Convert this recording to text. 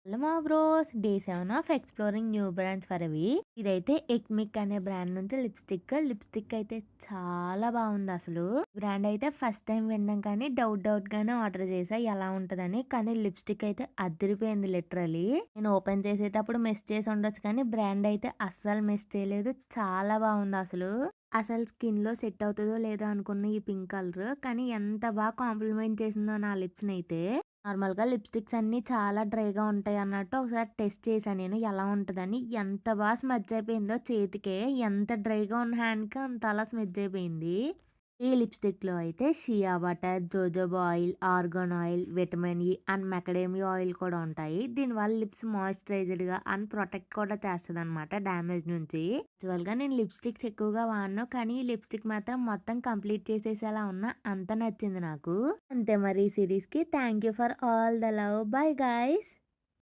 Hello మా bros day 7 of exploring new brands for a week. ఇదైతే ఎక్మిక్ అనే brand నుంచి లిప్‌స్టిక్ అయితే చాలా బావుందసలు. బ్రాండ్ అయితే ఫస్ట్ టైమ్ వినడం కానీ డౌట్‌గానే ఆర్డర్ చేశా ఎలా ఉంటదని. కానీ లిప్‌స్టిక్ అయితే అదిరిపోయింది లిటరల్లీ. నేను ఓపెన్ చేసేటప్పుడు మిస్ చేసి ఉండొచ్చు కానీ బ్రాండ్ అయితే అస్సలు మిస్ చేయలేదు. చాలా బావుందసలు. అసలు స్కిన్‌లో సెట్ అవుతదో లేదో అనుకున్న ఈ పింక్ కలర్ కానీ ఎంత బాగా కాంప్లిమెంట్ చేసిందో నా లిప్స్‌నైతే. నార్మల్‌గా లిప్‌స్టిక్స్ అన్నీ చాలా డ్రైగా ఉంటాయన్నట్టు ఒకసారి టెస్ట్ చేశా నేను ఎలా ఉంటదని. ఎంత స్మడ్జ్ అయిపోయిందో చేతికే. ఎంత డ్రైగా ఉన్న హ్యాండ్‌కి అంత అలా స్మడ్జ్ అయిపోయింది. ఈ లిప్‌స్టిక్‌లో అయితే shea butter, jojoba oil, organ oil, vitamin E and మెకడేమియా oil కూడా ఉంటాయి. దీనివల్ల లిప్స్ మాయిశ్చరైజ్డ్‌గా అండ్ ప్రొటెక్ట్ కూడా చేస్తదనమాట డ్యామేజ్ నుంచి. యాక్చువల్‌గా నేను లిప్‌స్టిక్స్ ఎక్కువగా వాడను. కానీ ఈ లిప్‌స్టిక్ మాత్రం మొత్తం కంప్లీట్ చేసేసేలా ఉన్న అంత నచ్చింది నాకు. అంతే మరి ఈ సిరీస్‌కి thank you for all the love. Bye guys.